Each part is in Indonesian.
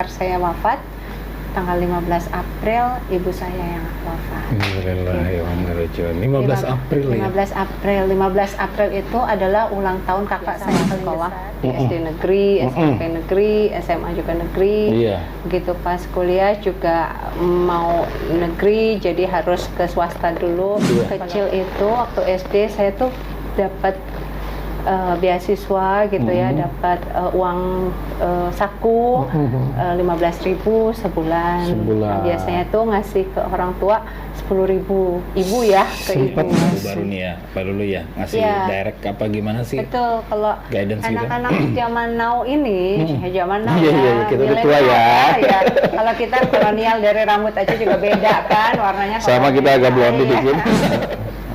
Saya wafat tanggal 15 April, ibu saya yang wafat. Innalillahi 15 April ya? 15 April. 15 April itu adalah ulang tahun kakak saya sekolah di SD negeri, SMP negeri, SMA juga negeri. Begitu pas kuliah juga mau negeri, jadi harus ke swasta dulu. Kecil itu waktu SD saya tuh dapat beasiswa gitu ya, dapat uang saku 15.000 sebulan. Nah, biasanya tuh ngasih ke orang tua 10.000, ibu ya ke ibu. Baru nih ya, baru lu ya ngasih direct apa gimana sih? Betul, kalau anak-anak zaman now ini, zaman now kita udah tua ya. Kalau kita kolonial dari rambut aja juga beda kan warnanya. Sama kita agak blonde dikit.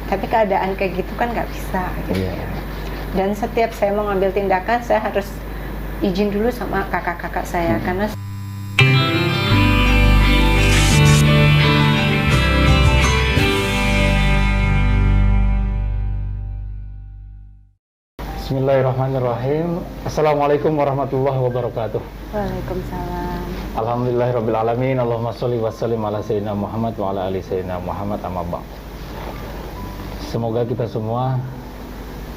Tapi keadaan kayak gitu kan nggak bisa gitu ya. Dan setiap saya mau ngambil tindakan, saya harus izin dulu sama kakak-kakak saya karena Bismillahirrahmanirrahim. Assalamualaikum warahmatullahi wabarakatuh. Waalaikumsalam. Alhamdulillahirrabbilalamin. Allahumma sholli wa sallim ala sayyidina Muhammad wa ala ali sayyidina Muhammad amma ba'd. Semoga kita semua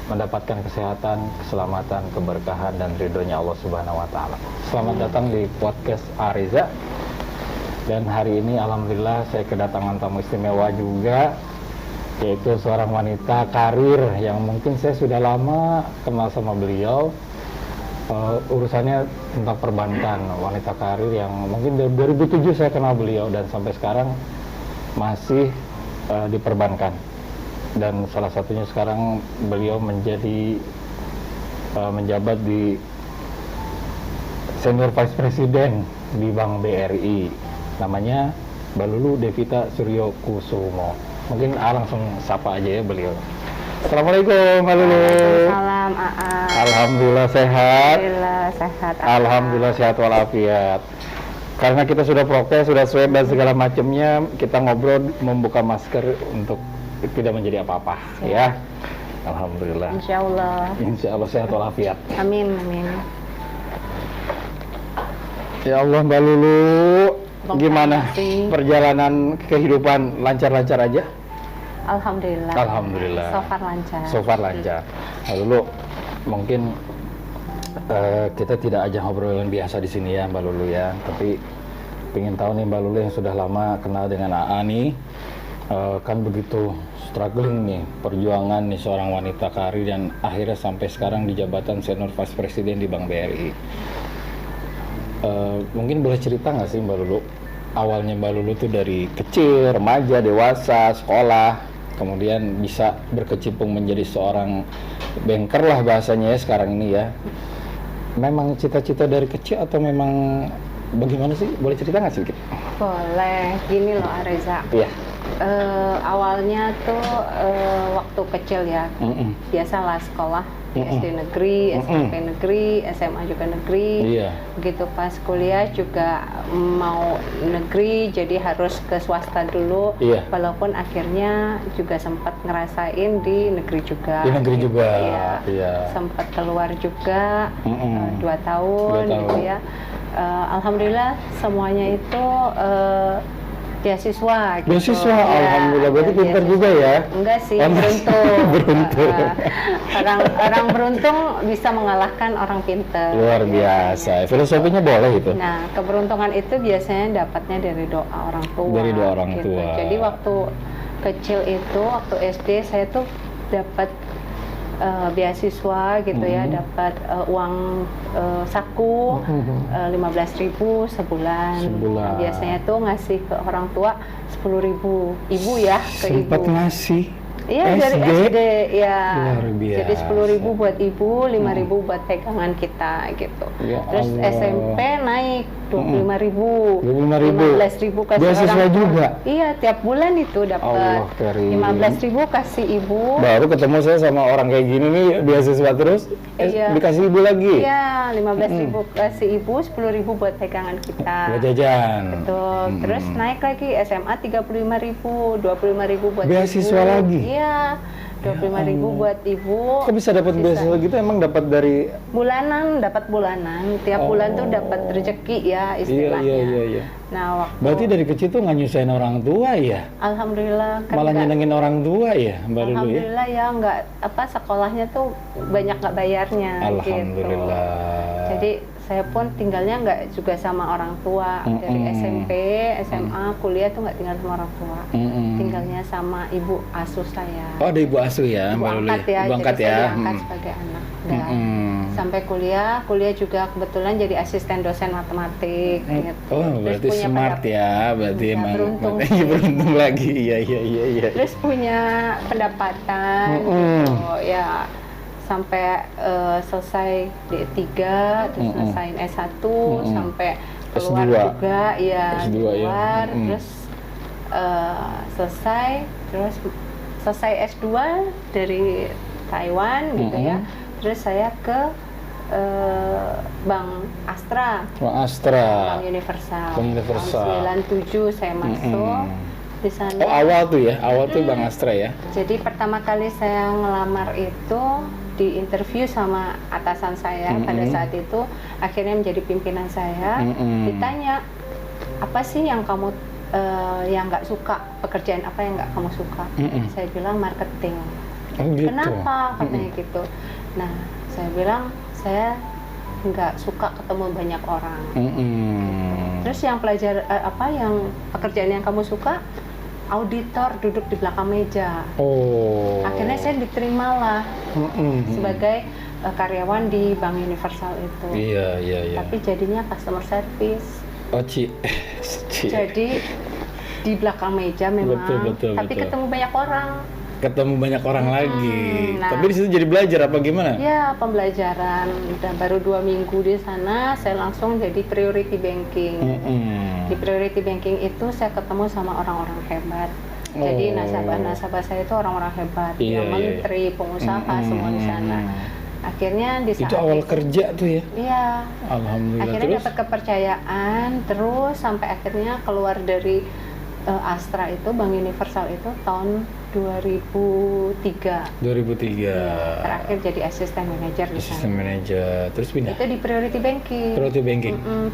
mendapatkan kesehatan, keselamatan, keberkahan, dan ridhonya Allah Subhanahu wa Ta'ala. Selamat datang di podcast Ariza. Dan hari ini alhamdulillah saya kedatangan tamu istimewa juga, yaitu seorang wanita karir yang mungkin saya sudah lama kenal sama beliau. Urusannya tentang perbankan, wanita karir yang mungkin dari 2007 saya kenal beliau dan sampai sekarang masih di perbankan. Dan salah satunya sekarang beliau menjadi menjabat di Senior Vice President di Bank BRI. Namanya Mbak Lulu Devita Suryo Kusumo. Mungkin langsung sapa aja ya beliau. Assalamualaikum Mbak Lulu. Waalaikumsalam. Alhamdulillah sehat. Alhamdulillah sehat. Alhamdulillah sehat walafiat. Karena kita sudah prokes, sudah swab dan segala macamnya, kita ngobrol membuka masker untuk tidak menjadi apa-apa ya. Alhamdulillah. Insya Allah sehat walafiat. Amin amin. Ya Allah Mbak Lulu, gimana perjalanan kehidupan, lancar-lancar aja? Alhamdulillah. Alhamdulillah. So far lancar. Mbak Lulu, mungkin kita tidak aja ngobrol yang biasa di sini ya Mbak Lulu ya, tapi pengen tahu nih Mbak Lulu yang sudah lama kenal dengan AA nih, kan begitu struggling nih, perjuangan nih seorang wanita karir dan akhirnya sampai sekarang di jabatan Senior Vice President di Bank BRI. Mungkin boleh cerita nggak sih Mbak Lulu, awalnya Mbak Lulu tuh dari kecil, remaja, dewasa, sekolah, kemudian bisa berkecimpung menjadi seorang banker lah bahasanya ya sekarang ini ya. Memang cita-cita dari kecil atau memang bagaimana sih? Boleh cerita nggak sedikit? Boleh, gini loh Areza. Iya. Awalnya tuh waktu kecil ya, biasalah sekolah SD negeri, SMP negeri, SMA juga negeri. Begitu pas kuliah juga mau negeri, jadi harus ke swasta dulu. Walaupun akhirnya juga sempat ngerasain di negeri juga. Di negeri gitu, juga. Sempat keluar juga 2 tahun gitu ya. Alhamdulillah semuanya itu beasiswa gitu. Beasiswa, alhamdulillah. Berarti pintar juga ya? Enggak sih, beruntung. Beruntung. Orang beruntung bisa mengalahkan orang pintar. Luar biasa. Filosofinya boleh itu. Nah, keberuntungan itu biasanya dapatnya dari doa orang tua. Dari doa orang gitu. tua. Jadi waktu kecil itu, waktu SD saya tuh dapat beasiswa gitu ya, dapat uang saku 15.000 sebulan. Sebulan. Biasanya tuh ngasih ke orang tua 10.000, ibu ya ke ibu. Sempat ngasih. Iya dari SD ya. Luar biasa. Jadi 10.000 buat ibu, 5.000 buat pegangan kita gitu. Ya Terus Allah. SMP naik 25.000, 15.000 kasih beasiswa orang tua. juga. Iya, tiap bulan itu dapat. 15.000 kasih ibu. Baru ketemu saya sama orang kayak gini nih, beasiswa terus dikasih ibu lagi. Iya, 15.000 kasih ibu, 10.000 buat pegangan kita. Buat jajan. Betul. Terus naik lagi SMA 35.000, 25.000 buat beasiswa ibu. lagi. Iya. 25.000 buat ibu. Kok bisa dapat beasiswa gitu? Emang dapat dari bulanan, dapat bulanan. Tiap bulan tuh dapat rezeki ya istilahnya. Iya. Nah, berarti dari kecil tuh nggak nyusahin orang tua ya? Alhamdulillah. Malah nyenengin orang tua ya, Mbak Lulu ya? Alhamdulillah ya, nggak sekolahnya tuh banyak nggak bayarnya. Alhamdulillah. Gitu. Jadi saya pun tinggalnya nggak juga sama orang tua. Dari SMP, SMA, kuliah tuh nggak tinggal sama orang tua. Tinggalnya sama ibu asuh saya. Oh, ada ibu asuh ya, Mbak Lulu? Ibu angkat ya. Saya diangkat sebagai anak. Sampai kuliah juga kebetulan jadi asisten dosen matematik. Gitu. Oh, berarti smart ya, berarti emang beruntung. Beruntung lagi, iya. Terus punya pendapatan, gitu, ya. Sampai selesai D3, terus selesaiin S1, sampai keluar S2. juga, ya S2 keluar, ya. terus selesai S2 dari Taiwan gitu ya. Terus saya ke Bank Astra. Bank Universal. Tahun 97 saya masuk di sana. Oh, awal tuh Bank Astra ya. Jadi pertama kali saya ngelamar itu di interview sama atasan saya pada saat itu, akhirnya menjadi pimpinan saya. Ditanya, apa sih yang kamu yang nggak suka, pekerjaan apa yang nggak kamu suka? Saya bilang marketing. Gitu. Kenapa? Katanya gitu. Nah, saya bilang saya nggak suka ketemu banyak orang. Terus yang yang pekerjaan yang kamu suka? Auditor, duduk di belakang meja. Akhirnya saya diterima lah sebagai karyawan di Bank Universal itu. Iya. Tapi jadinya customer service. Jadi di belakang meja memang. Betul. Ketemu banyak orang. Lagi. Tapi di situ jadi belajar apa gimana? Ya, pembelajaran. Udah baru 2 minggu di sana, saya langsung jadi priority banking. Di priority banking itu saya ketemu sama orang-orang hebat. Jadi nasabah saya itu orang-orang hebat, menteri, pengusaha, semua di sana. Akhirnya di saat itu awal kerja tuh ya? Iya. Alhamdulillah. Akhirnya dapat kepercayaan, terus sampai akhirnya keluar dari Astra itu, Bank Universal itu tahun 2003. Ya, terakhir jadi asisten manajer di sana. Asisten manajer, terus pindah? Itu di priority banking.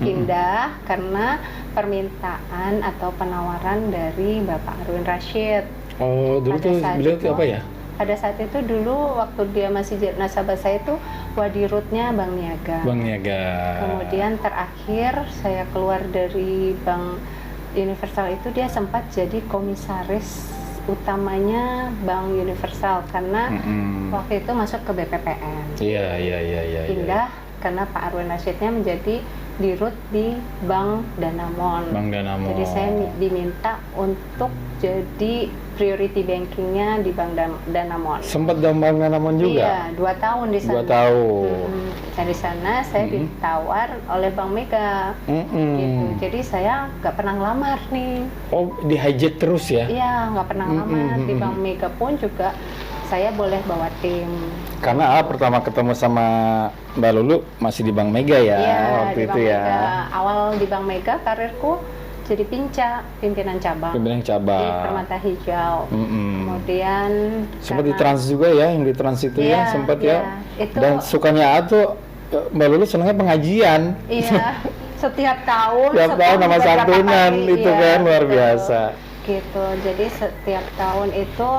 Pindah karena permintaan atau penawaran dari Bapak Arwin Rashid. Oh, dulu tuh beliau itu apa ya? Pada saat itu dulu waktu dia masih nasabah saya itu wadirutnya Bank Niaga. Kemudian terakhir saya keluar dari Bank Universal itu dia sempat jadi komisaris utamanya Bank Universal karena waktu itu masuk ke BPPN. Iya. Pindah karena Pak Arwin Rashidnya menjadi dirut di Bank Danamon. Jadi saya diminta untuk jadi priority bankingnya di Bank Danamon. Sempat di Bank Danamon juga? Iya, 2 tahun di sana. 2 tahun. Dan di sana saya ditawar oleh Bank Mega. Gitu. Jadi saya nggak pernah ngelamar nih. Oh, di hijack terus ya? Iya, nggak pernah ngelamar. Di Bank Mega pun juga saya boleh bawa tim. Karena pertama ketemu sama Mbak Lulu masih di Bank Mega ya, waktu itu ya. Awal di Bank Mega karirku jadi pimpinan cabang. Di Permata Hijau. Kemudian sempat di Trans juga ya, yang di Trans itu ya sempat ya. Itu, dan sukanya tuh Mbak Lulu senangnya pengajian. Iya, setiap tahun. Setiap tahun nama santunan itu kan luar biasa. Gitu, jadi setiap tahun itu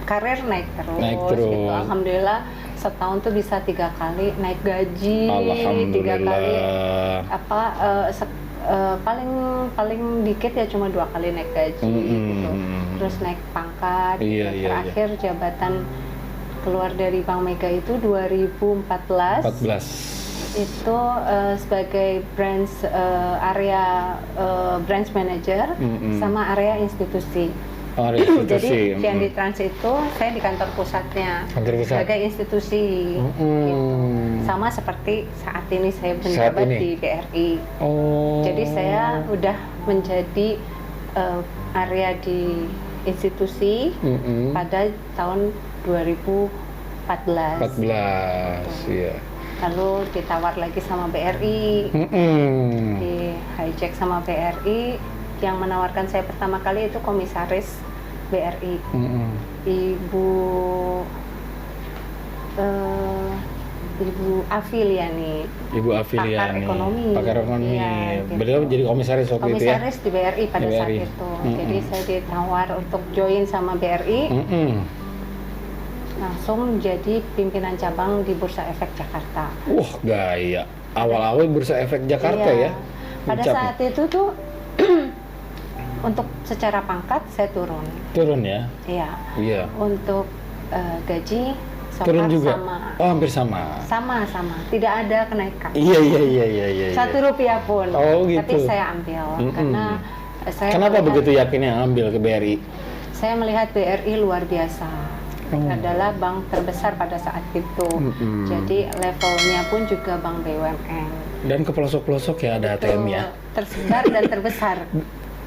karir naik terus. Gitu. Alhamdulillah setahun tuh bisa 3 kali naik gaji, 3 kali paling dikit ya cuma 2 kali naik gaji gitu. Terus naik pangkat. Terakhir jabatan keluar dari Bank Mega itu 2014. Itu sebagai branch manager sama area institusi. Jadi yang di Trans itu saya di kantor pusatnya sebagai institusi, gitu. Sama seperti saat ini saya menjabat di BRI. Jadi saya udah menjadi area di institusi pada tahun 2014. Iya. Lalu ditawar lagi sama BRI, di hijack sama BRI. Yang menawarkan saya pertama kali itu komisaris BRI. Ibu Afiliani. Ibu Afiliani. Pakar ekonomi. Ya, gitu. Beliau jadi komisaris waktu itu ya? Komisaris di BRI pada saat itu. Jadi saya ditawar untuk join sama BRI. Langsung jadi pimpinan cabang di Bursa Efek Jakarta. Wah, gaya. Awal-awal Bursa Efek Jakarta ya? Pada saat itu tuh untuk secara pangkat saya turun. Turun ya? Iya. Untuk gaji turun juga? Sama. Oh, hampir sama? Sama. Tidak ada kenaikan. Iya. 1 rupiah pun. Oh, gitu. Tapi saya ambil. Karena saya Kenapa begitu yakinnya ambil ke BRI? Saya melihat BRI luar biasa. Adalah bank terbesar pada saat itu. Jadi levelnya pun juga bank BUMN. Dan ke pelosok-pelosok ya ada ATM ya? Tersebar dan terbesar.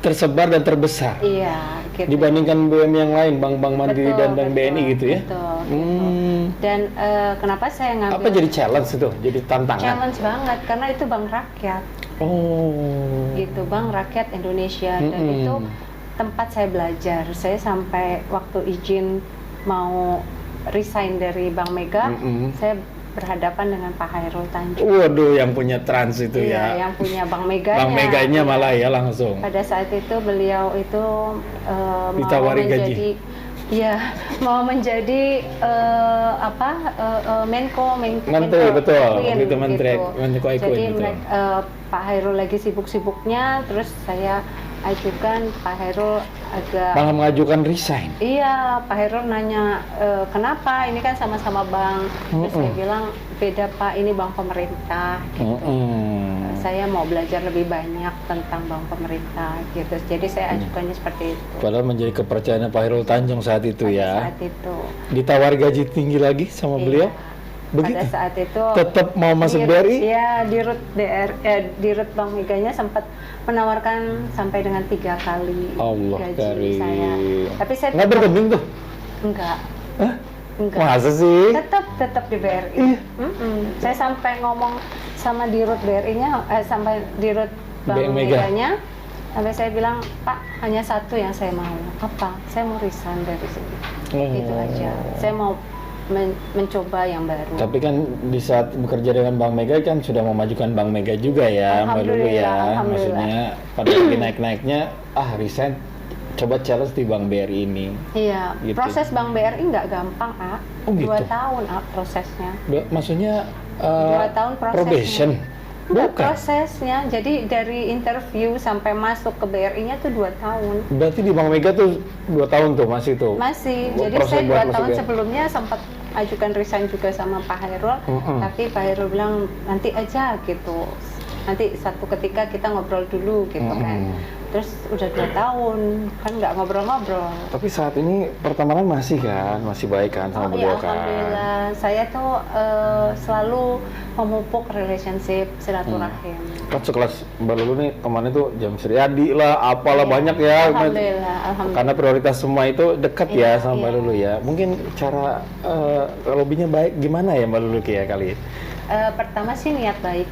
Tersebar dan terbesar? Iya. Gitu. Dibandingkan BUMN yang lain, bank-bank Mandiri dan Bank BNI gitu ya? Betul. Dan kenapa saya ngambil... Apa jadi challenge itu? Jadi tantangan? Challenge banget, karena itu bank rakyat. Gitu, bank rakyat Indonesia. Dan itu tempat saya belajar. Saya sampai waktu izin mau resign dari Bank Mega, saya berhadapan dengan Pak Hairul Tanjung. Waduh, yang punya Trans itu ya? Yang punya Bank Meganya. Bank Meganya malah ya langsung. Pada saat itu beliau itu ditawari gaji. Iya, mau menjadi Menko, Menteri, betul. Itu Menteri Ekuin. Jadi Pak Hairul lagi sibuk-sibuknya, terus saya ajukan Pak Hairul agak malah mengajukan resign. Iya, Pak Hairul nanya kenapa, ini kan sama-sama bank. Terus saya bilang beda Pak, ini bank pemerintah gitu. Saya mau belajar lebih banyak tentang bank pemerintah gitu. Jadi saya ajukannya seperti itu. Padahal menjadi kepercayaan Pak Hairul Tanjung saat itu ya. Saat itu. Ditawar gaji tinggi lagi sama beliau. Begitu? Pada saat itu tetap mau masuk BRI? Iya, di Rut Bank Meganya sempat menawarkan sampai dengan 3 kali gaji saya. Tapi saya nggak bergeming tuh? Enggak. Hah? Enggak. Masa sih? Tetap di BRI. Saya sampai ngomong sama di Rut BRI-nya, sampai di Rut Bank Meganya, sampai saya bilang, Pak, hanya satu yang saya mau. Apa? Saya mau resign dari sini. Itu aja. Saya mau mencoba yang baru. Tapi kan di saat bekerja dengan Bank Mega kan sudah memajukan Bank Mega juga ya, Mbak Lulu ya. Maksudnya pada lagi naik-naiknya, resign, coba challenge di Bank BRI ini. Iya, gitu. Proses Bank BRI nggak gampang, gitu. 2 tahun prosesnya. Maksudnya 2 tahun prosesnya. Probation? Bukan. Prosesnya, jadi dari interview sampai masuk ke BRI-nya tuh 2 tahun. Berarti di Bank Mega tuh 2 tahun tuh masih tuh? Masih, jadi saya 2 tahun sebelumnya sempat ajukan resign juga sama Pak Hairul, tapi Pak Hairul bilang nanti aja gitu, nanti satu ketika kita ngobrol dulu gitu kan. Terus udah 2 tahun kan nggak ngobrol-ngobrol. Tapi saat ini pertemanan masih baik kan sama beliau kan? Alhamdulillah, saya tuh selalu memupuk relationship silaturahim. Kan sekelas Mbak Lulu nih kemarin tuh Jam Suryadi lah, apalah banyak ya. Alhamdulillah. Karena prioritas semua itu dekat ya sama Mbak Lulu ya. Mungkin cara lobbynya baik gimana ya Mbak Lulu ya kali? Pertama sih niat baik,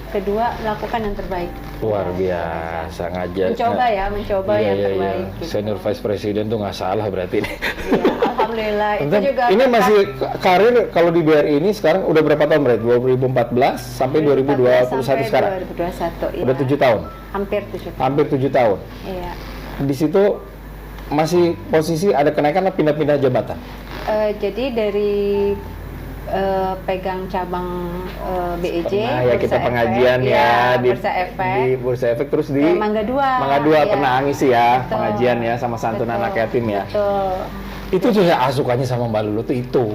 kedua melakukan yang terbaik. Luar biasa ngajar. Mencoba yang terbaik. Gitu. Senior Vice President tuh nggak salah berarti. Iya, alhamdulillah. Itu juga. Ini masih karir kalau di BRI ini sekarang udah berapa tahun berarti? 2014 sampai 2021 sekarang. 2021. Udah 7 tahun. Hampir 7 tahun. Iya. Di situ masih posisi ada kenaikan atau pindah-pindah jabatan? Jadi dari pegang cabang BEJ, ya kita pengajian di Bursa Efek terus di Mangga 2 pernah ngisi ya. Betul. Pengajian ya sama santunan anak yatim ya. Betul. Itu tuh saya asukannya sama Mbak Lulu tuh itu.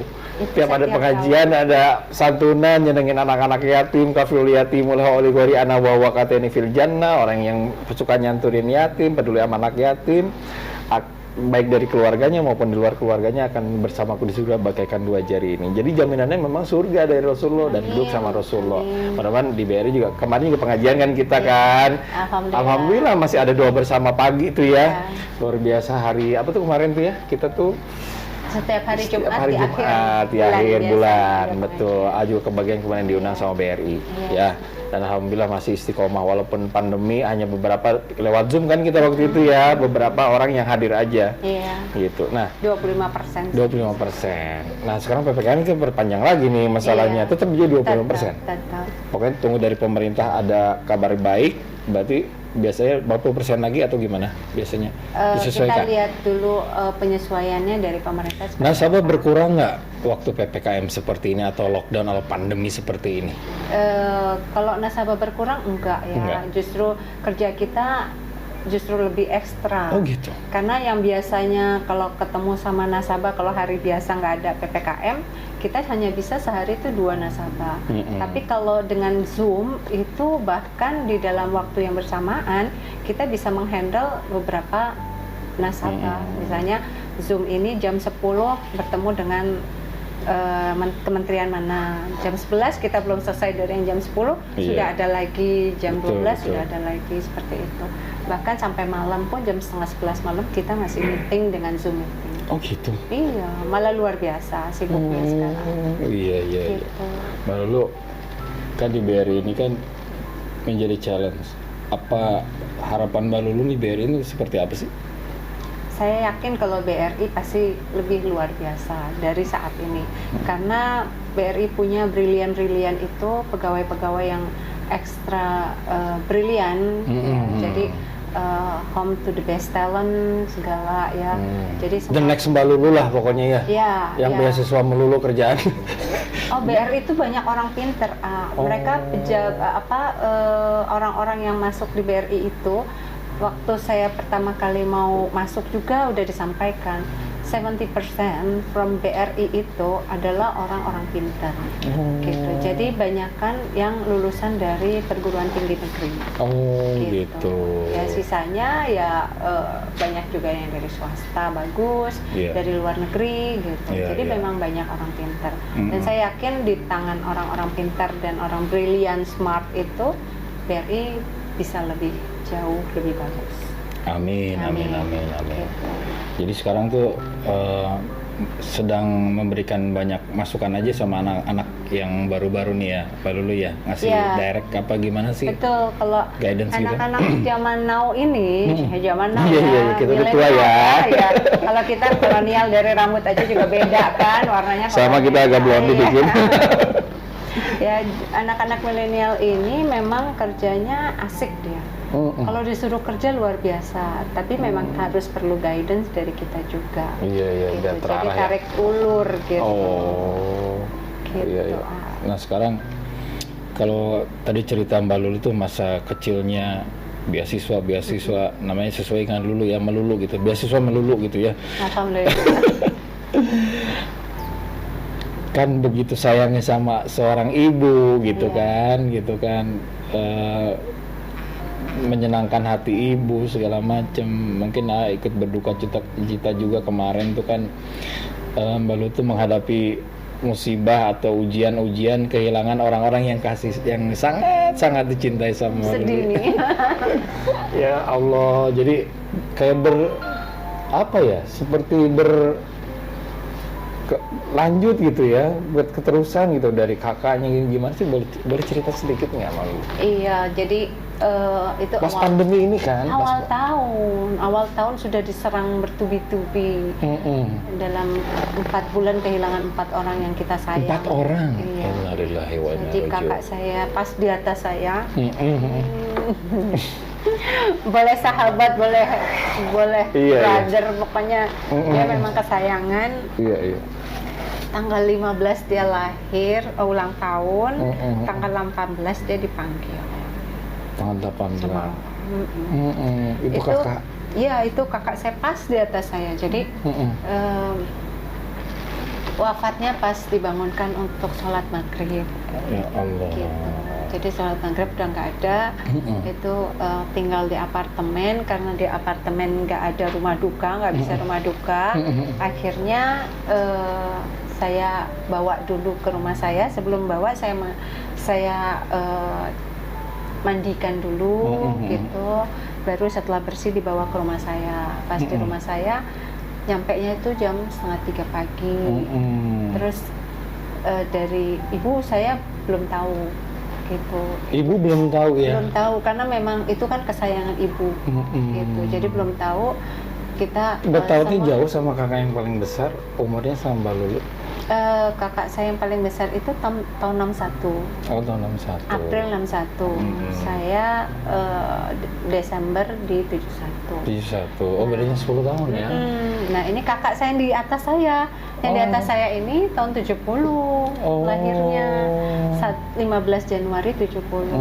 Tiap ada pengajian ada santunan nyenengin anak-anak yatim, kafirul yatimul hauli gori ana wa waqateni fil jannah, orang yang suka nyanturin yatim, peduli sama anak yatim. Baik dari keluarganya maupun di luar keluarganya akan bersamaku di surga bagaikan 2 jari ini. Jadi jaminannya memang surga dari Rasulullah dan hidup sama Rasulullah. Mudah-mudahan di BRI juga kemarin juga pengajian kan kita kan. Alhamdulillah masih ada doa bersama pagi itu ya. Luar biasa hari apa tuh kemarin tuh ya? Kita tuh Setiap hari Setiap Jumat hari di Jumat di akhir akhir biasanya bulan, ada betul. Juga kebagian kemarin diundang sama BRI, ya. Dan alhamdulillah masih istiqomah walaupun pandemi, hanya beberapa lewat Zoom kan kita waktu itu ya, beberapa orang yang hadir aja. Iya. Gitu. Nah, 25%. 25%. Nah, sekarang PPKM kita berpanjang lagi nih masalahnya. Iya. Tetap jadi 25%. Tetap. Pokoknya tunggu dari pemerintah ada kabar baik, berarti biasanya 40% lagi atau gimana biasanya disesuaikan? Kita lihat dulu penyesuaiannya dari pemerintah. Nasabah berkurang nggak waktu PPKM seperti ini atau lockdown atau pandemi seperti ini? Kalau nasabah berkurang enggak ya, Enggak. Justru kerja kita justru lebih ekstra. Oh gitu. Karena yang biasanya kalau ketemu sama nasabah, kalau hari biasa nggak ada PPKM, kita hanya bisa sehari itu 2 nasabah. Tapi kalau dengan Zoom itu bahkan di dalam waktu yang bersamaan kita bisa menghandle beberapa nasabah. Misalnya Zoom ini jam 10 bertemu dengan kementerian mana, jam 11 kita belum selesai dari yang jam 10 sudah ada lagi, jam 12 sudah ada lagi, seperti itu. Bahkan sampai malam pun jam setengah 11 malam kita masih meeting dengan Zoom meeting. Oh gitu. Iya, malah luar biasa sibuknya sekarang. Iya. Gitu. Mbak Lulu, kan di BRI ini kan menjadi challenge. Apa harapan Mbak Lulu nih BRI ini seperti apa sih? Saya yakin kalau BRI pasti lebih luar biasa dari saat ini, karena BRI punya brilian itu pegawai-pegawai yang ekstra brilian, jadi home to the best talent segala ya. Jadi the next Mbak Lulu lah pokoknya ya. Ya. Yang beasiswa melulu kerjaan. Oh, BRI itu banyak orang pinter. Mereka orang-orang yang masuk di BRI itu. Waktu saya pertama kali mau masuk juga udah disampaikan 70% from BRI itu adalah orang-orang pintar, gitu. Jadi banyakan yang lulusan dari perguruan tinggi negeri. Gitu. Ya sisanya ya banyak juga yang dari swasta bagus, dari luar negeri, gitu. Jadi memang banyak orang pintar. Dan saya yakin di tangan orang-orang pintar dan orang brilian smart itu BRI bisa lebih jauh lebih bagus. Amin. Gitu. Jadi sekarang tuh sedang memberikan banyak masukan aja sama anak-anak yang baru-baru nih ya, Pak Lulu ya, ngasih direct apa gimana sih? Betul, kalau guidance anak-anak gitu. zaman now ini, zaman now kita udah tua ya. Kalau kita kolonial dari rambut aja juga beda kan, warnanya. Sama kita agak blonde dikit. Ya, anak-anak milenial ini memang kerjanya asik dia. Kalau disuruh kerja luar biasa, tapi memang harus perlu guidance dari kita juga. Iya, gitu. biar Jadi terarah tarik ulur gitu. Gitu. Iya. Nah sekarang kalau tadi cerita Mbak Lulu tuh masa kecilnya beasiswa namanya sesuai dengan Lulu ya, melulu gitu, beasiswa melulu gitu ya. Alhamdulillah. Kan begitu sayangnya sama seorang ibu gitu kan menyenangkan hati ibu segala macem. Mungkin ikut berduka cita juga kemarin tuh kan Mbak Lu tuh menghadapi musibah atau ujian kehilangan orang-orang yang sangat dicintai sama Mbak Lu. Sedih nih. Ya Allah, jadi kayak seperti lanjut gitu ya, buat keterusan gitu dari kakaknya. Gimana sih, boleh cerita sedikit nggak Malu? Iya, jadi itu pas pandemi ini kan, awal tahun sudah diserang bertubi-tubi. Dalam 4 bulan kehilangan 4 orang yang kita sayang. 4 orang? Iya. Jadi kakak saya pas di atas saya. Boleh sahabat, boleh brother, pokoknya dia memang kesayangan. Iya. Tanggal 15 dia lahir, ulang tahun. Tanggal 18 dia dipanggil. Tanggal 18. Itu kakak? Iya, itu kakak saya pas di atas saya. Jadi wafatnya pas dibangunkan untuk sholat maghrib. Ya Allah. Gitu. Jadi sholat maghrib udah nggak ada, itu tinggal di apartemen, karena di apartemen nggak ada rumah duka, nggak bisa rumah duka. Akhirnya saya bawa dulu ke rumah saya. Sebelum bawa saya mandikan dulu gitu, baru setelah bersih dibawa ke rumah saya. Pas di rumah saya Nyampenya itu jam 2:30 pagi. Terus dari ibu saya belum tahu gitu. Ibu belum tahu ya? Belum tahu karena memang itu kan kesayangan ibu gitu. Jadi belum tahu kita. Udah tahu nih jauh sama kakak yang paling besar, umurnya sama Mbak Lulu? Kakak saya yang paling besar itu tahun 61. Oh, tahun 61. April 61. Saya Desember di 71. 71. Oh, bedanya 10 tahun ya. Nah, ini kakak saya yang di atas saya. Yang di atas saya ini tahun 70. Lahirnya 15 Januari 70.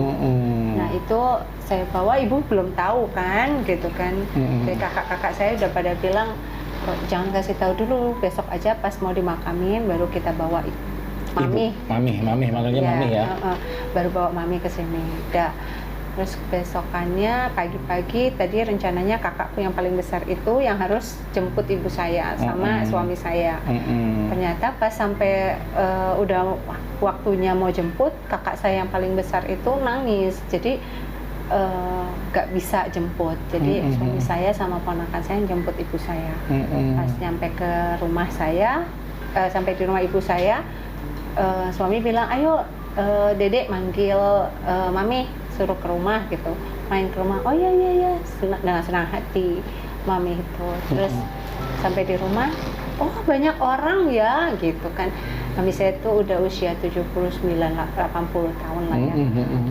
Nah, itu saya bawa, ibu belum tahu kan gitu kan. Jadi kakak-kakak saya udah pada bilang, jangan kasih tahu dulu, besok aja pas mau dimakamin baru kita bawa mami. Mami manggilnya ya, mami ya. Baru bawa mami ke sini. Terus besokannya pagi-pagi tadi rencananya kakakku yang paling besar itu yang harus jemput ibu saya sama suami saya. Ternyata pas sampai udah waktunya mau jemput, kakak saya yang paling besar itu nangis. Jadi gak bisa jemput, jadi suami saya sama ponakan saya yang jemput ibu saya. Pas nyampe ke rumah saya, sampai di rumah ibu saya, suami bilang, ayo dedek manggil mami, suruh ke rumah gitu, main ke rumah. Oh iya, dengan senang hati mami itu. Terus sampai di rumah, oh banyak orang ya gitu kan. Mami saya itu udah usia 79, 80 tahun lah ya.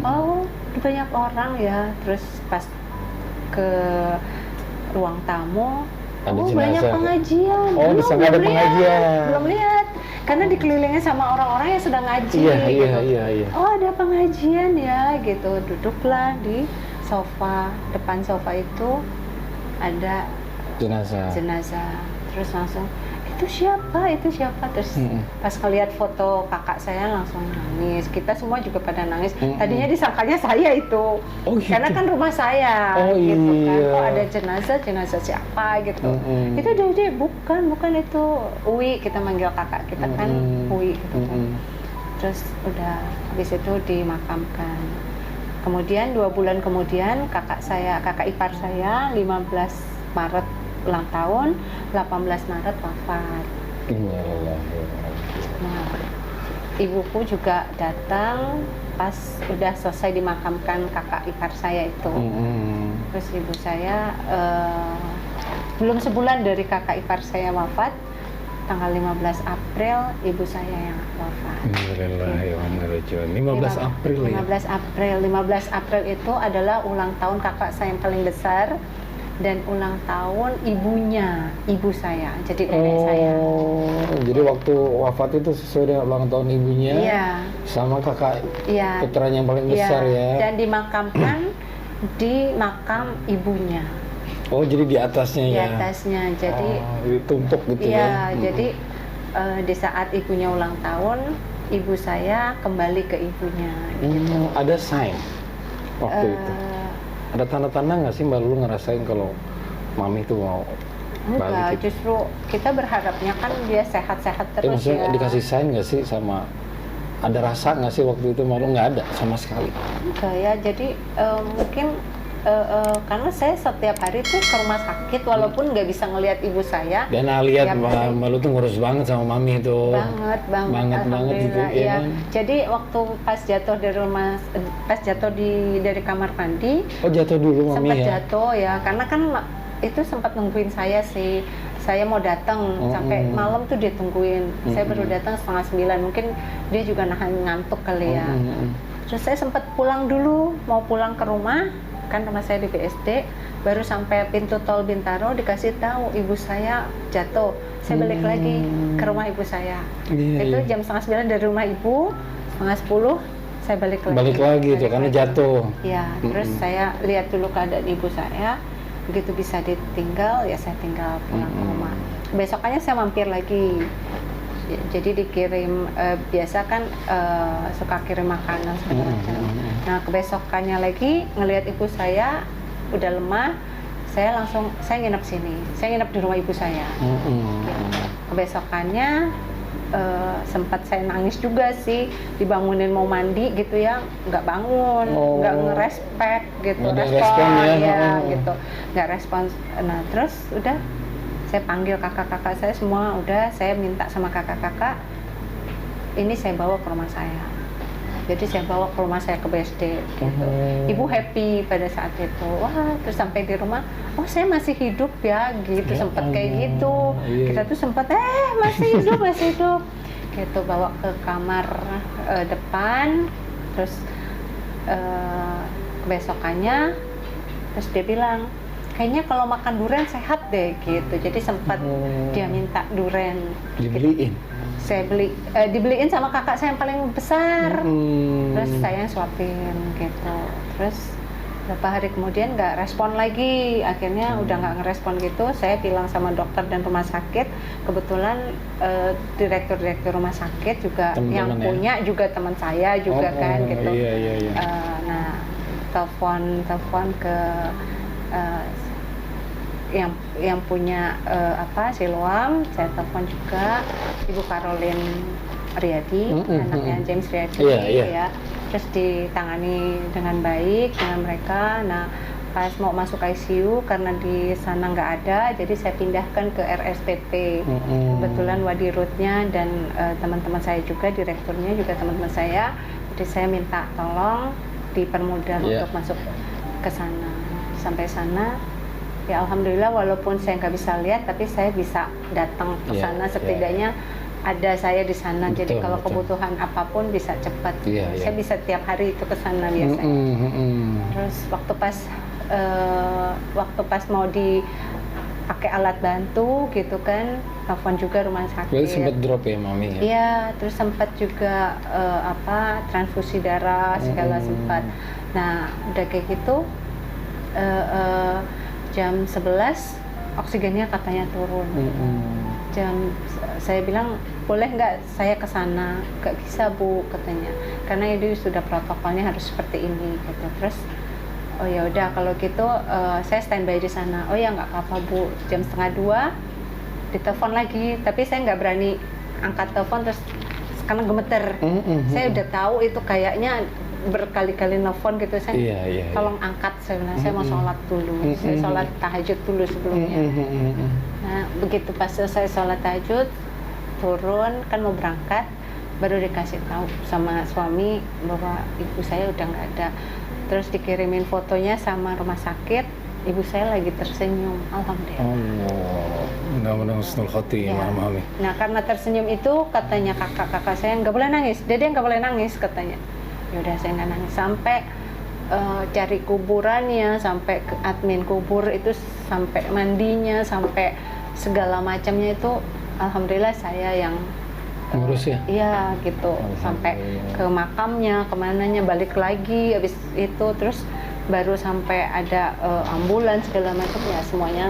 Oh banyak orang ya. Terus pas ke ruang tamu, banyak pengajian. Oh, di sana ada pengajian. Belum lihat, karena dikelilingi sama orang-orang yang sedang ngaji. Iya. Oh, ada pengajian ya gitu. Duduklah di sofa, depan sofa itu ada jenazah. Terus langsung, itu siapa? Terus pas ngeliat foto kakak saya langsung nangis. Kita semua juga pada nangis. Tadinya disangkanya saya itu, karena kan rumah saya, gitu kan. Oh ada jenazah siapa gitu. Itu dia bukan itu Uwi, kita manggil kakak kita kan Uwi gitu kan. Terus udah habis itu dimakamkan. Kemudian 2 bulan kemudian kakak ipar saya 15 Maret ulang tahun, 18 Maret wafat. Nah, ibuku juga datang pas udah selesai dimakamkan kakak ipar saya itu. Terus ibu saya belum sebulan dari kakak ipar saya wafat, tanggal 15 April ibu saya yang wafat. 15 April ya? 15 April itu adalah ulang tahun kakak saya yang paling besar dan ulang tahun ibu saya, jadi nenek saya. Jadi waktu wafat itu sesuai dengan ulang tahun ibunya, sama kakak putranya yang paling besar ya. Dan dimakamkan di makam ibunya. Oh, jadi di atasnya ya? Di atasnya, jadi ditumpuk gitu ya? Jadi di saat ibunya ulang tahun, ibu saya kembali ke ibunya. Gitu. Ada sign waktu itu? Ada tanda-tanda nggak sih Mbak Lulu ngerasain kalau mami itu mau balik? Enggak, justru kita berharapnya kan dia sehat-sehat terus maksudnya dikasih sign nggak sih sama, ada rasa nggak sih waktu itu Mbak Lulu? Nggak ada sama sekali? Enggak ya, jadi mungkin karena saya setiap hari tuh ke rumah sakit walaupun nggak bisa ngelihat ibu saya. Dan lihat Mbak Lulu tuh ngurus banget sama mami itu. Banget gitu ya. Jadi waktu pas jatuh dari kamar mandi. Oh, jatuh dulu mami ya? Sempat jatuh ya, karena kan itu sempat nungguin saya sih. Saya mau datang sampai malam tuh dia tungguin. Saya baru datang 8:30, mungkin dia juga nahan ngantuk kali ya. Terus saya sempat pulang dulu, mau pulang ke rumah. Kan rumah saya di BSD, baru sampai pintu tol Bintaro dikasih tahu ibu saya jatuh. Saya balik lagi ke rumah ibu saya. Itu jam 8:30 dari rumah ibu, 9:30 saya balik lagi itu karena jatuh. Ya, terus saya lihat dulu keadaan ibu saya. Begitu bisa ditinggal, ya saya tinggal pulang ke rumah. Besokannya saya mampir lagi. Jadi dikirim, biasa kan suka kirim makanan segala macam. Nah, kebesokannya lagi ngelihat ibu saya udah lemah, saya nginep sini. Saya nginep di rumah ibu saya. Kebesokannya sempat saya nangis juga sih, dibangunin mau mandi gitu ya, nggak bangun, nggak ngerespek gitu, respon ya gitu, nggak respons. Nah terus udah Saya panggil kakak-kakak saya semua, udah saya minta sama kakak-kakak, ini saya bawa ke rumah saya. Jadi saya bawa ke rumah saya ke BSD gitu. Ibu happy pada saat itu. Wah, terus sampai di rumah, oh saya masih hidup ya gitu, sempat kayak gitu. Kita tuh sempat masih hidup. Gitu, bawa ke kamar depan, terus besokannya terus dia bilang, kayaknya kalau makan durian sehat deh gitu. Jadi sempat dia minta durian. Dibeliin? Saya dibeliin sama kakak saya yang paling besar. Terus saya suapin gitu. Terus beberapa hari kemudian nggak respon lagi. Akhirnya udah nggak ngerespon gitu. Saya bilang sama dokter dan rumah sakit. Kebetulan direktur rumah sakit juga yang punya juga teman saya juga kan gitu. Iya. Nah, telepon ke yang punya Siloam. Saya telepon juga Ibu Caroline Riyadi, anaknya James Riyadi, ya. Terus ditangani dengan baik dengan mereka. Nah, pas mau masuk ICU karena di sana nggak ada, jadi saya pindahkan ke RSPP. Kebetulan wadirutnya dan teman-teman saya juga, direkturnya juga teman-teman saya. Jadi saya minta tolong dipermudah untuk masuk ke sana. Sampai sana, ya alhamdulillah walaupun saya nggak bisa lihat, tapi saya bisa datang ke sana setidaknya. Ada saya di sana, jadi kalau kebutuhan apapun bisa cepat. Saya bisa tiap hari itu ke sana biasanya. Terus waktu pas mau dipakai alat bantu gitu kan, telepon juga rumah sakit. Jadi sempat drop ya mami ya? Iya, terus sempat juga transfusi darah segala sempat. Nah udah kayak gitu jam 11 oksigennya katanya turun. Saya bilang boleh nggak saya ke sana? Nggak bisa Bu katanya, karena itu sudah protokolnya harus seperti ini gitu. Terus oh ya udah kalau gitu saya standby di sana. Oh ya nggak apa-apa Bu. Jam 1:30 ditelepon lagi, tapi saya nggak berani angkat telepon terus karena gemeter. Saya udah tahu itu kayaknya berkali-kali nelfon gitu, saya tolong angkat, saya bilang saya mau sholat dulu, saya sholat tahajud dulu sebelumnya. Nah begitu pas selesai sholat tahajud turun kan mau berangkat, baru dikasih tahu sama suami bahwa ibu saya udah nggak ada. Terus dikirimin fotonya sama rumah sakit, ibu saya lagi tersenyum, alhamdulillah. Mudah-mudahan husnul khotimah mami. Nah karena tersenyum itu katanya kakak saya nggak boleh nangis, dede nggak boleh nangis katanya. Ya udah saya nggak nangis sampai cari kuburannya, sampai ke admin kubur itu, sampai mandinya, sampai segala macamnya itu alhamdulillah saya yang ngurus ya? Iya gitu, sampai ke makamnya, kemananya, balik lagi habis itu, terus baru sampai ada ambulans segala macam ya semuanya.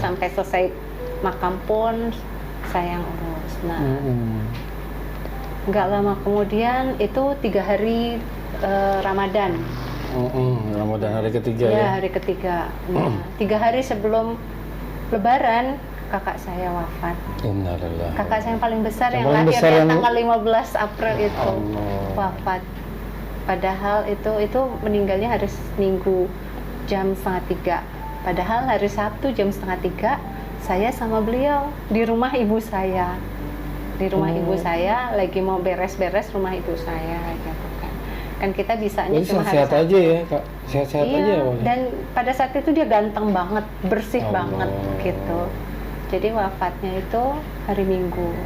Sampai selesai makam pun saya yang urus. Nah nggak lama kemudian itu 3 hari Ramadan. Ramadan hari ketiga ya? Hari ketiga. Nah, 3 hari sebelum Lebaran kakak saya wafat. Innalillah. Kakak saya yang paling besar yang lahir tanggal 15 April itu wafat. Padahal itu meninggalnya hari Minggu jam 2:30. Padahal hari Sabtu jam 2:30 saya sama beliau di rumah ibu saya. Di rumah ibu saya lagi mau beres-beres rumah ibu saya gitu kan. Kan kita bisanya cuma sehat aja ya Kak, sehat-sehat aja awalnya. Dan pada saat itu dia ganteng banget, bersih banget gitu. Jadi wafatnya itu hari Minggu.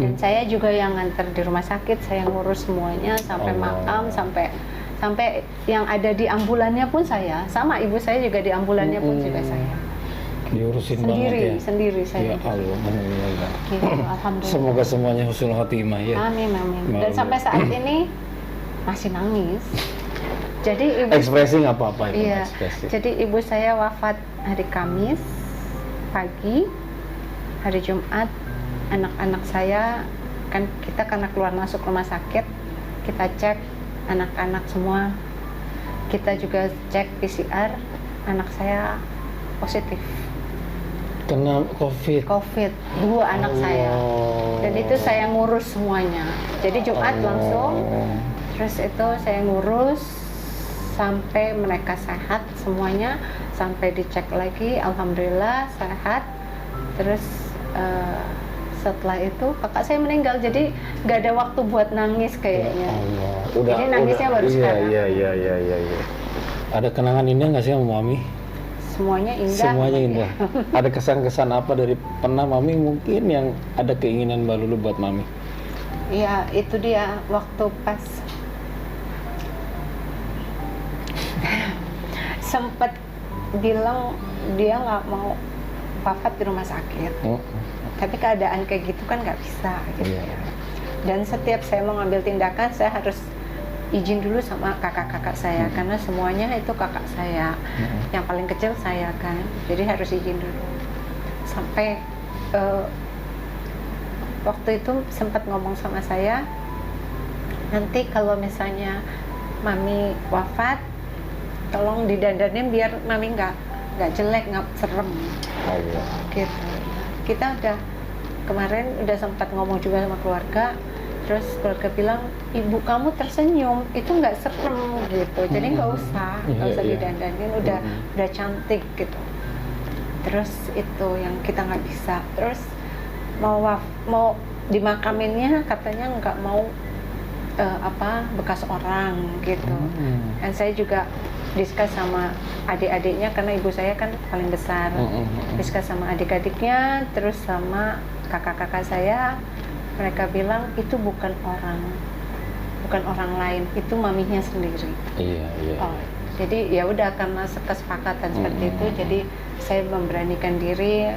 Dan saya juga yang nganter di rumah sakit, saya ngurus semuanya sampai makam, sampai yang ada di ambulannya pun saya, sama ibu saya juga di ambulannya pun juga saya. Diurusin banget ya? Sendiri saya. Ya Allah, alhamdulillah. Gitu, alhamdulillah. Semoga semuanya husnul khotimah ya. Amin. Dan sampai saat ini masih nangis. Jadi ibu ekspresi nggak apa-apa itu. Iya. Jadi ibu saya wafat hari Kamis pagi, hari Jumat anak-anak saya kan kita karena keluar masuk rumah sakit, kita cek anak-anak semua, kita juga cek PCR, anak saya positif. Kena COVID 2 anak saya, dan itu saya ngurus semuanya. Jadi Jumat langsung, terus itu saya ngurus sampai mereka sehat semuanya, sampai dicek lagi, alhamdulillah sehat. Terus setelah itu kakak saya meninggal, jadi nggak ada waktu buat nangis kayaknya. Jadi nangisnya baru sekarang. Iya. Ada kenangan indah nggak sih sama Mami? Semuanya indah. Semuanya indah. Ada kesan-kesan apa dari pernah Mami mungkin yang ada keinginan Mbak Lulu buat Mami? Iya, itu dia waktu pas sempat bilang dia nggak mau wafat di rumah sakit. Tapi keadaan kayak gitu kan nggak bisa gitu ya. Dan setiap saya mau ngambil tindakan, saya harus izin dulu sama kakak-kakak saya, karena semuanya itu kakak saya. Yang paling kecil saya kan, jadi harus izin dulu. Sampai waktu itu sempat ngomong sama saya, nanti kalau misalnya Mami wafat, tolong didandanin biar Mami nggak jelek, nggak serem. Gitu. Kita kemarin udah sempat ngomong juga sama keluarga, terus keluarga bilang, ibu kamu tersenyum, itu nggak serem gitu, jadi nggak usah didandanin, udah cantik gitu. Terus itu yang kita nggak bisa. Terus mau dimakaminnya katanya nggak mau bekas orang gitu. Dan saya juga diskus sama adik-adiknya, karena ibu saya kan paling besar. Diskus sama adik-adiknya, terus sama kakak-kakak saya. Mereka bilang itu bukan orang lain, itu maminya sendiri. Iya. Jadi ya udah, karena kesepakatan seperti itu, jadi saya memberanikan diri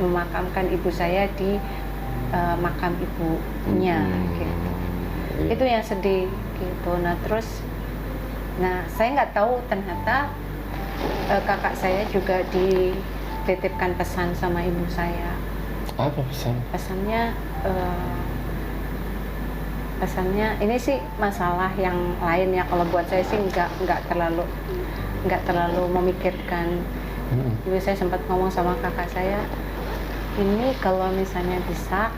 memakamkan ibu saya di makam ibunya gitu. Itu yang sedih gitu. Nah, saya nggak tahu ternyata kakak saya juga dititipkan pesan sama ibu saya. Apa pesan? Pesannya ini sih masalah yang lain ya. Kalau buat saya sih nggak terlalu memikirkan. Ibu saya sempat ngomong sama kakak saya, ini kalau misalnya bisa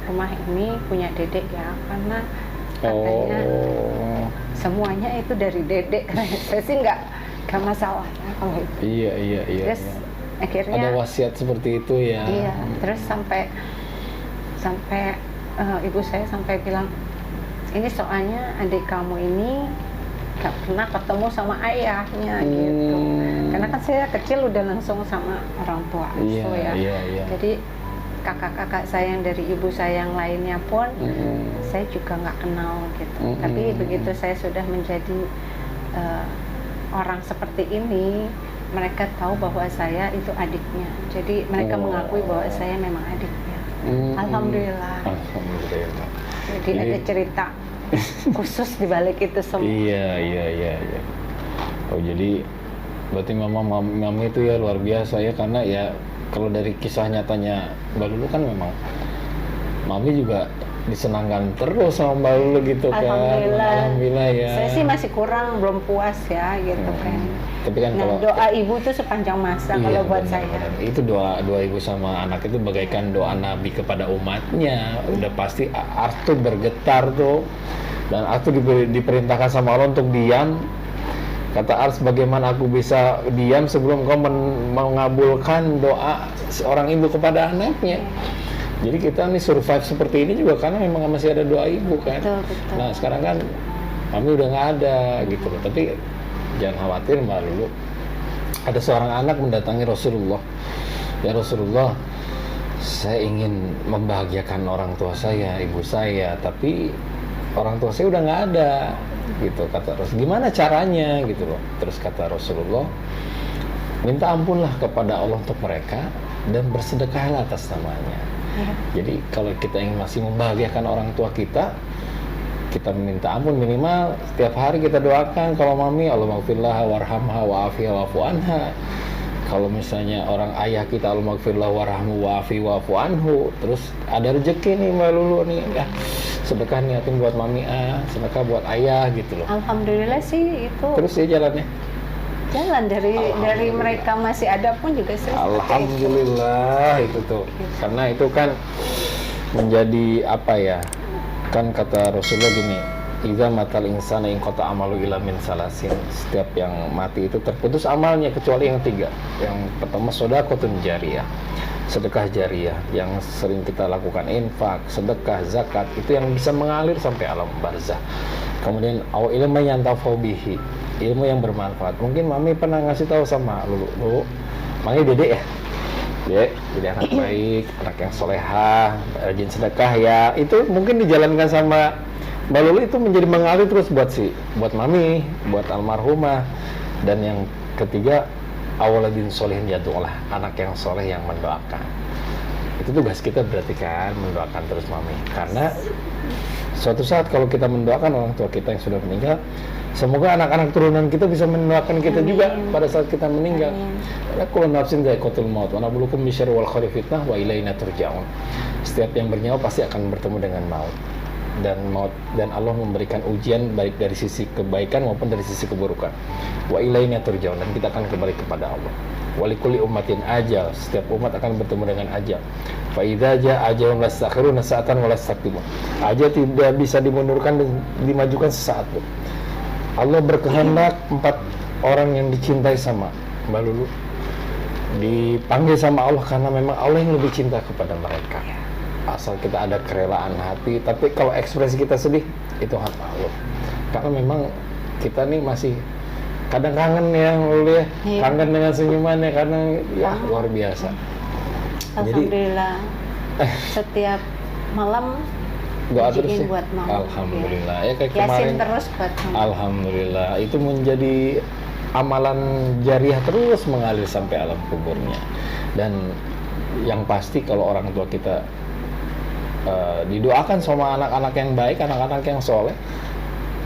rumah ini punya dedek ya, karena katanya semuanya itu dari dedek. Saya sih nggak masalah ya kalau itu. Iya. Terus akhirnya ada wasiat seperti itu ya. Iya. Terus sampai ibu saya sampai bilang, ini soalnya adik kamu ini nggak pernah ketemu sama ayahnya gitu. Karena kan saya kecil udah langsung sama orang tua asuh ya. Jadi kakak-kakak saya yang dari ibu saya yang lainnya pun saya juga nggak kenal gitu. Tapi begitu saya sudah menjadi orang seperti ini, mereka tahu bahwa saya itu adiknya. Jadi mereka mengakui bahwa saya memang adiknya. Alhamdulillah. Jadi ada cerita khusus di balik itu semua. Iya. Oh, jadi berarti mami itu ya luar biasa ya, karena ya kalau dari kisah nyatanya Mbak Lulu kan memang Mami juga disenangkan terus sama Mbak Lulu gitu kan. Alhamdulillah ya. Saya sih masih kurang, belum puas ya gitu kan. Tapi kan kalau doa ibu tuh sepanjang masa kalau buat saya. Itu doa ibu sama anak itu bagaikan doa Nabi kepada umatnya. Udah pasti Ars tuh bergetar tuh. Dan Ars tuh diperintahkan sama Allah untuk diam. Kata Ars, bagaimana aku bisa diam sebelum kau mengabulkan doa seorang ibu kepada anaknya. Jadi kita nih survive seperti ini juga karena memang masih ada doa ibu kan. Betul. Nah sekarang kan Mami udah nggak ada gitu loh. Tapi jangan khawatir Mbak Lulu. Ada seorang anak mendatangi Rasulullah. Ya Rasulullah, saya ingin membahagiakan orang tua saya, ibu saya, tapi orang tua saya udah nggak ada. Gitu kata Rasul, gimana caranya gitu loh. Terus kata Rasulullah, minta ampunlah kepada Allah untuk mereka dan bersedekahlah atas namanya. Jadi kalau kita ingin masih membahagiakan orang tua kita minta ampun, minimal setiap hari kita doakan, kalau Mami Allahumma warhamha wa'afiha wa'fu anha. Kalau misalnya orang ayah kita Allahumma warhamhu wa'afu anhu. Terus ada rezeki nih Mbak Lulu nih ya, sedekah niatin buat Mami sedekah buat ayah gitu loh. Alhamdulillah sih itu. Terus ya jalannya dari mereka masih ada pun juga saya alhamdulillah itu tuh gitu. Karena itu kan menjadi apa ya, kan kata Rasulullah gini, Idza matal insana in qata amalu ila min salasin. Setiap yang mati itu terputus amalnya kecuali yang 3. Yang pertama shadaqatun jariyah, sedekah jariyah yang sering kita lakukan, infak, sedekah, zakat, itu yang bisa mengalir sampai alam barzah. Kemudian aw ilmu yang yantafa'u bihi, ilmu yang bermanfaat. Mungkin mami pernah ngasih tahu sama lu manggil Dede ya, Dede, jadi anak baik, anak yang solehah, rajin sedekah ya. Itu mungkin dijalankan sama Mbak Lulu, itu menjadi mengalir terus buat mami, buat almarhumah. Dan yang ketiga, awaladin solihin yad'ulah, anak yang soleh yang mendoakan. Itu tugas kita berarti kan, mendoakan terus mami. Karena suatu saat kalau kita mendoakan orang tua kita yang sudah meninggal, semoga anak-anak turunan kita bisa mendoakan kita juga pada saat kita meninggal. Karena kullu nafsin dha'iqatul maut wa nabluukum bisyarri wal khairi fitnah wa ilaina turja'un. Setiap yang bernyawa pasti akan bertemu dengan maut. Dan Allah memberikan ujian baik dari sisi kebaikan maupun dari sisi keburukan. Wa ilaina turja'un, dan kita akan kembali kepada Allah. Walikulli ummatin ajal, setiap umat akan bertemu dengan ajal. Fa idza jaa ajalun lastakhiruna sa'atan wa lastaqdimun. Ajal tidak bisa dimundurkan dan dimajukan sesaat pun. Allah berkehendak 4 orang yang dicintai sama Mbak Lulu dipanggil sama Allah karena memang Allah yang lebih cinta kepada mereka. Asal kita ada kerelaan hati. Tapi kalau ekspresi kita sedih, itu hak Allah. Karena memang kita nih masih kadang kangen ya Lulu ya, kangen dengan senyumannya, karena ya luar biasa. Alhamdulillah. Jadi, setiap malam doa terus ya? Buat mama. Alhamdulillah ya, kayak Yasin kemarin terus buat mama. Alhamdulillah, itu menjadi amalan jariah terus mengalir sampai alam kuburnya. Dan yang pasti kalau orang tua kita didoakan sama anak-anak yang baik, anak-anak yang soleh,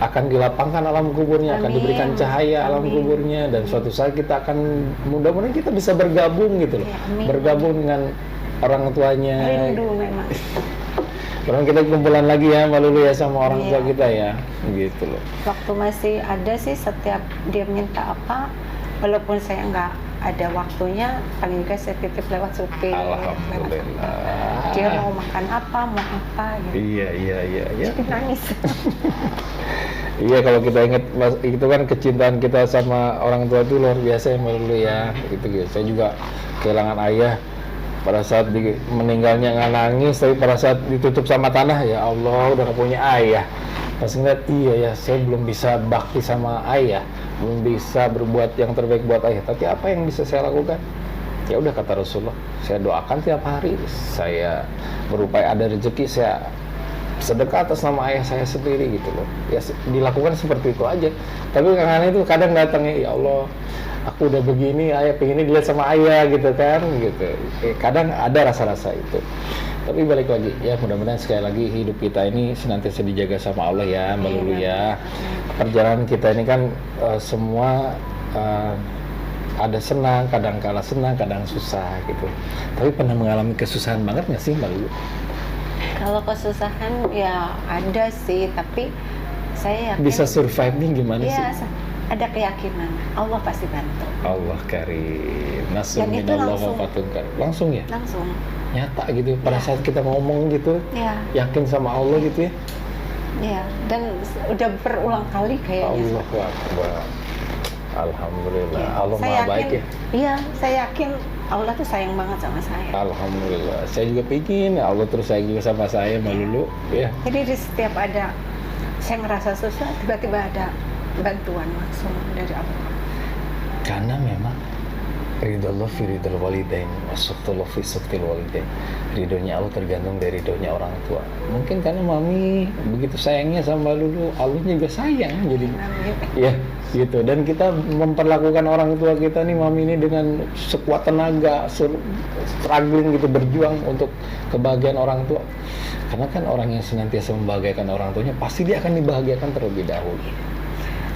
akan dilapangkan alam kuburnya, akan diberikan cahaya alam kuburnya, dan suatu saat kita akan, mudah-mudahan kita bisa bergabung gitu loh, bergabung dengan orang tuanya. Rindu memang. Orang kita kumpulan lagi ya Mbak Lulu ya sama orang tua kita ya, gitu loh. Waktu masih ada sih, setiap dia minta apa, walaupun saya nggak ada waktunya, paling juga saya titip lewat supir. Alhamdulillah. Dia mau makan apa, mau apa gitu. Iya. Jadi nangis. Iya, kalau kita ingat itu kan kecintaan kita sama orang tua itu luar biasa ya Mbak Lulu ya. Gitu. Saya juga kehilangan ayah. Pada saat meninggalnya nggak nangis, tapi pada saat ditutup sama tanah, ya Allah udah gak punya ayah. Pas ngeliat, iya ya, saya belum bisa bakti sama ayah, belum bisa berbuat yang terbaik buat ayah. Tapi apa yang bisa saya lakukan? Ya udah, kata Rasulullah, saya doakan tiap hari. Saya berupaya ada rezeki, saya sedekah atas nama ayah saya sendiri gitu loh. Ya dilakukan seperti itu aja. Tapi kadang itu kadang datangnya, ya Allah, aku udah begini, ayah pengennya dilihat sama ayah gitu kan, gitu. Kadang ada rasa-rasa itu. Tapi balik lagi, ya mudah-mudahan sekali lagi hidup kita ini senantiasa dijaga sama Allah ya, Mbak Lulu ya. Perjalanan kita ini kan semua ada senang, kadang kala senang, kadang susah gitu. Tapi pernah mengalami kesusahan banget nggak sih Mbak Lulu? Kalau kesusahan ya ada sih, tapi saya yakin bisa survive nih gimana sih? Ada keyakinan Allah pasti bantu. Allah karim, nasrun minallah wa fatun karim. Langsung ya? Langsung. Nyata gitu pada saat kita ngomong gitu, yakin sama Allah gitu ya? Iya, dan udah berulang kali kayaknya. Allahu Akbar. Alhamdulillah, Allah maha baik ya. Iya, saya yakin Allah tuh sayang banget sama saya. Alhamdulillah, saya juga pikir Allah terus sayang juga sama saya, Mbak Lulu ya. Jadi di setiap ada saya ngerasa susah, tiba-tiba ada bantuan langsung dari Allah. Karena memang ridho fi ridhol walidain, wasukhtullah fi sukhtil walidain. Ridhonya Allah tergantung dari ridhonya orang tua. Mungkin karena mami begitu sayangnya sama Lulu, Allah juga sayang jadi. Ya, gitu. Dan kita memperlakukan orang tua kita nih, mami ini dengan sekuat tenaga, struggling gitu, berjuang untuk kebahagiaan orang tua. Karena kan orang yang senantiasa membahagiakan orang tuanya, pasti dia akan dibahagiakan terlebih dahulu.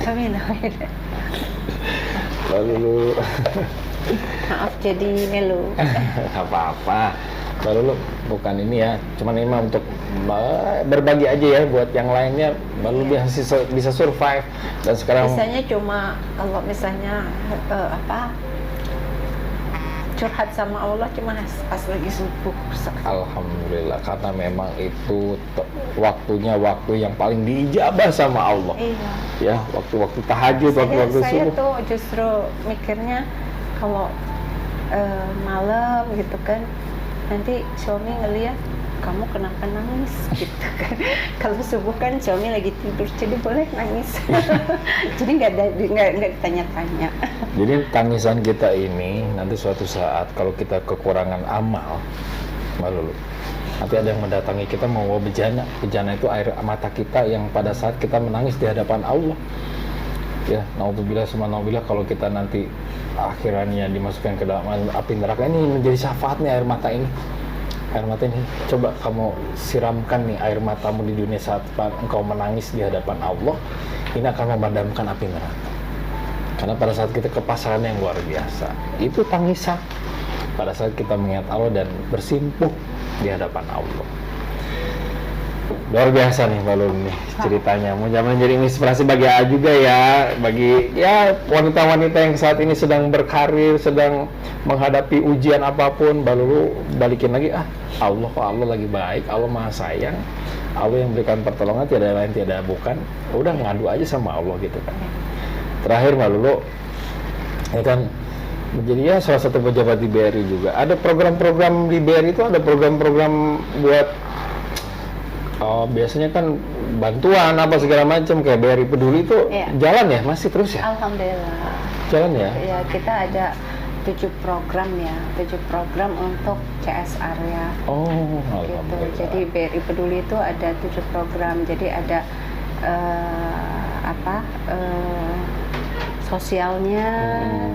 Amin. Lalu maaf jadi melu. Apa-apa. Lalu bukan ini ya, cuman ini mah untuk berbagi aja ya buat yang lainnya, baru bisa survive. Dan sekarang misalnya cuma kalau misalnya curhat sama Allah cuma pas lagi subuh. Alhamdulillah, karena memang itu waktunya waktu yang paling diijabah sama Allah. Iya. Ya, waktu-waktu tahajud, waktu-waktu Saya subuh. tuh justru mikirnya kalau malam gitu kan, nanti suami ngeliat kamu kenapa nangis gitu kan. Kalau subuh kan suami lagi tidur, jadi boleh nangis. Jadi nggak ditanya-tanya. Jadi tangisan kita ini nanti suatu saat kalau kita kekurangan amal, Lulu, nanti ada yang mendatangi kita mau bejana. Bejana itu air mata kita yang pada saat kita menangis di hadapan Allah. Ya, naudzubillah summa naudzubillah, kalau kita nanti akhirannya dimasukkan ke dalam api neraka, ini menjadi syafaatnya air mata ini. Air mata ini, coba kamu siramkan nih air matamu di dunia saat engkau menangis di hadapan Allah, ini akan memadamkan api neraka. Karena pada saat kita kepasaran yang luar biasa, itu tangisan pada saat kita mengingat Allah dan bersimpuh di hadapan Allah. Luar biasa nih Mbak Lulu nih ceritanya. Mudah-mudahan jadi inspirasi bagi A juga ya, bagi ya wanita-wanita yang saat ini sedang berkarir, sedang menghadapi ujian apapun. Mbak Lulu balikin lagi, Allah lagi baik, Allah Maha Sayang, Allah yang berikan pertolongan, tiada lain tiada bukan. Udah ngadu aja sama Allah gitu kan. Terakhir Mbak Lulu, ini kan menjadi ya salah satu pejabat di BRI juga. Ada program-program di BRI itu, ada program-program buat biasanya kan bantuan apa segala macam kayak BRI Peduli itu jalan ya, masih terus ya? Alhamdulillah. Jalan ya? Ya, kita ada 7 program untuk CSR ya. Oh, gitu. Jadi BRI Peduli itu ada 7 program. Jadi ada sosialnya,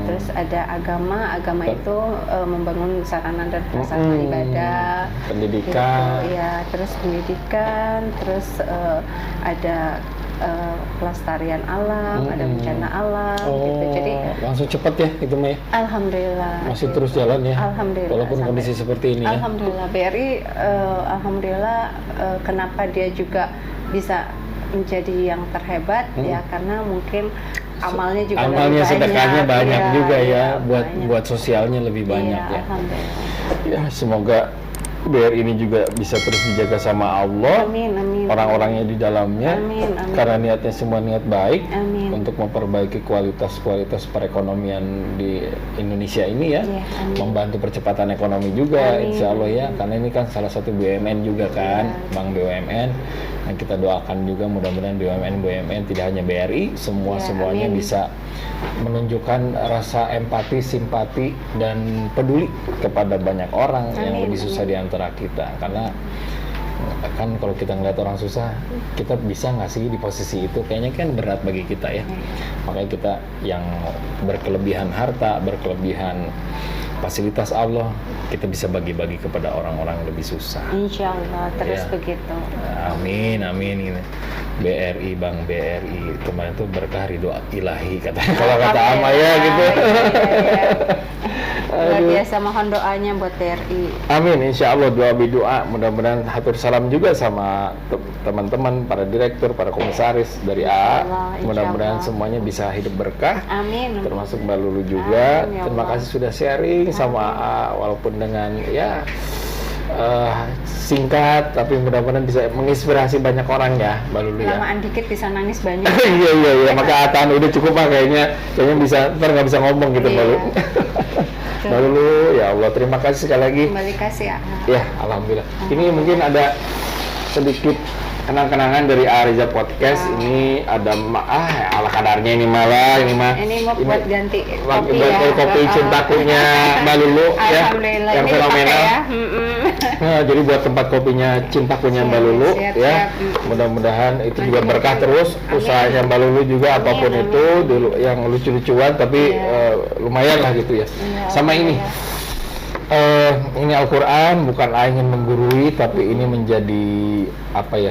terus ada agama itu membangun sarana dan prasarana ibadah, pendidikan, gitu, ya, terus pendidikan, terus ada pelestarian alam, ada bencana alam, gitu. Jadi langsung cepat ya itu Maya. Alhamdulillah. Masih terus jalan ya. Alhamdulillah. Walaupun kondisi seperti ini ya. Alhamdulillah BRI, alhamdulillah, kenapa dia juga bisa menjadi yang terhebat ya, karena mungkin amalnya juga amalnya sedekahnya banyak juga ya, buat sosialnya lebih banyak ya. Alhamdulillah. Ya, semoga BRI ini juga bisa terus dijaga sama Allah. Amin, amin. Orang-orangnya di dalamnya. Amin, amin. Karena niatnya semua niat baik. Amin. Untuk memperbaiki kualitas perekonomian di Indonesia ini ya. Membantu percepatan ekonomi juga, insya Allah ya. Karena ini kan salah satu BUMN juga kan, Bank BUMN. Yang kita doakan juga mudah-mudahan BUMN tidak hanya BRI, semuanya bisa menunjukkan rasa empati, simpati, dan peduli kepada banyak orang yang lebih susah di antara kita. Karena kan kalau kita ngeliat orang susah, kita bisa nggak sih di posisi itu? Kayaknya kan berat bagi kita ya. Makanya kita yang berkelebihan harta, berkelebihan fasilitas Allah, kita bisa bagi-bagi kepada orang-orang yang lebih susah. Insya Allah terus begitu. Amin, amin. Ini BRI, Bank BRI kemarin tuh berkah ridho ilahi katanya. Kalau kata Amaya gitu. Luar biasa, mohon doanya buat BRI. Amin, insya Allah doa. Mudah-mudahan hatur salam juga sama teman-teman, para direktur, para komisaris dari A. Mudah-mudahan semuanya bisa hidup berkah. Amin. Termasuk Mbak Lulu juga. Amin, ya terima kasih sudah sharing sama A, walaupun dengan ya singkat, tapi mudah-mudahan bisa menginspirasi banyak orang ya, Mbak Lulu ya. Lamaan dikit bisa nangis banyak. Iya, maka Atan udah cukup lah kayaknya bisa, ntar nggak bisa ngomong gitu Mbak Lulu. Mbak Lulu, ya Allah, terima kasih sekali lagi. Kembali kasih ya. Ya, alhamdulillah. Ini mungkin ada sedikit kenang-kenangan dari Ariza Podcast. Ini ada ala kadarnya ini malah ini mau buat ganti kopi kopi cintakunya Mbak Lulu ya, yang fenomenal ya. Nah, jadi buat tempat kopinya cintakunya Mbak Lulu ya. Mudah-mudahan itu juga berkah terus usahanya Mbak Lulu juga, apapun itu dulu yang lucu-lucuan tapi lumayan lah gitu ya. Sama ini Al-Quran bukan ingin menggurui, tapi ini menjadi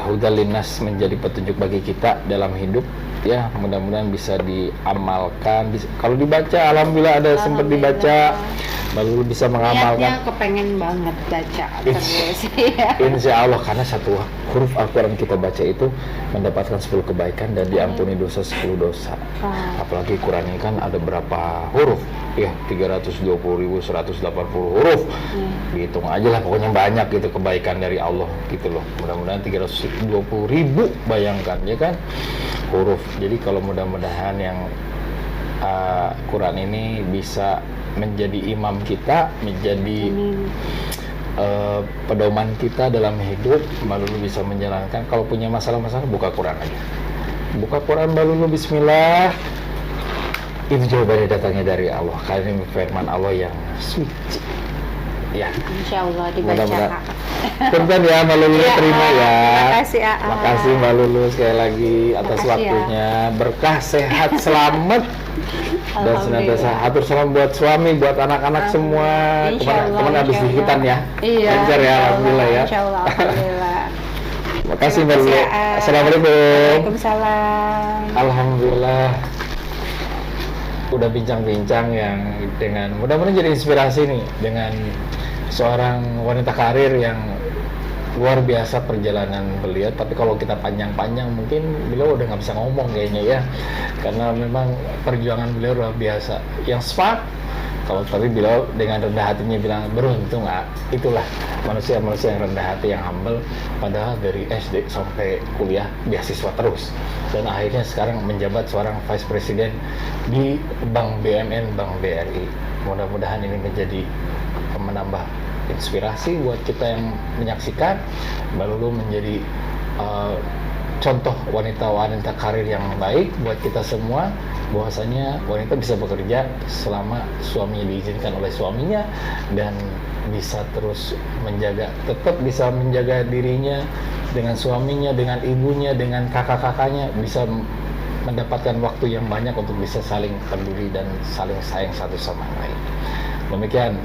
hudal linnas, menjadi petunjuk bagi kita dalam hidup ya. Mudah-mudahan bisa diamalkan. Kalau dibaca, alhamdulillah ada sempat dibaca. Lalu bisa mengamalkan. Niatnya kepengen banget baca terus. Ya. Insya Allah, karena satu huruf Al-Quran kita baca itu mendapatkan 10 kebaikan dan diampuni dosa 10 dosa. Apalagi Quran ini kan ada berapa huruf? Ya 320.180 huruf. Dihitung aja lah, pokoknya banyak gitu kebaikan dari Allah gitu loh. Mudah-mudahan 320.000, bayangkan ya kan huruf. Jadi kalau mudah-mudahan yang Quran ini bisa menjadi imam kita, menjadi pedoman kita dalam hidup, lalu bisa menjalankan. Kalau punya masalah-masalah, buka Quran aja. Buka Quran, lalu bismillah. Itu jawabannya datangnya dari Allah. Karena ini firman Allah yang suci. Ya. Insya Allah dibaca. Punten ya Mbak Lulu, terima ya. Makasih A. Makasih Mbak Lulu sekali lagi atas waktunya. Berkah, sehat, selamat. Dan senantiasa atur salam buat suami, buat anak-anak semua. Kemarin habis dihitan ya. Iya. Lancar ya, alhamdulillah ya. Insya Allah, alhamdulillah. Makasih Mbak Lulu. Assalamualaikum. Waalaikumsalam. Alhamdulillah. Udah bincang-bincang yang dengan mudah-mudahan jadi inspirasi nih dengan seorang wanita karir yang luar biasa perjalanan beliau. Tapi kalau kita panjang-panjang mungkin beliau udah nggak bisa ngomong kayaknya ya, karena memang perjuangan beliau luar biasa. Yang smart, kalau tadi beliau dengan rendah hatinya bilang beruntung, itulah manusia-manusia yang rendah hati, yang humble, padahal dari SD sampai kuliah beasiswa terus, dan akhirnya sekarang menjabat seorang vice president di Bank BMN, Bank BRI. Mudah-mudahan ini menjadi menambah inspirasi buat kita yang menyaksikan. Mbak Lulu menjadi contoh wanita-wanita karir yang baik buat kita semua, bahwasanya wanita bisa bekerja selama suaminya diizinkan oleh suaminya, dan bisa terus menjaga, tetap bisa menjaga dirinya dengan suaminya, dengan ibunya, dengan kakak-kakaknya, bisa mendapatkan waktu yang banyak untuk bisa saling peduli dan saling sayang satu sama lain. Demikian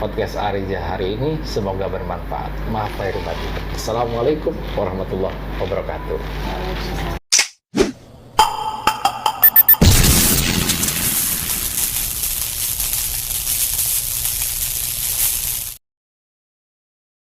podcast Arija hari ini, semoga bermanfaat. Maaf lahir batin. Assalamualaikum warahmatullahi wabarakatuh.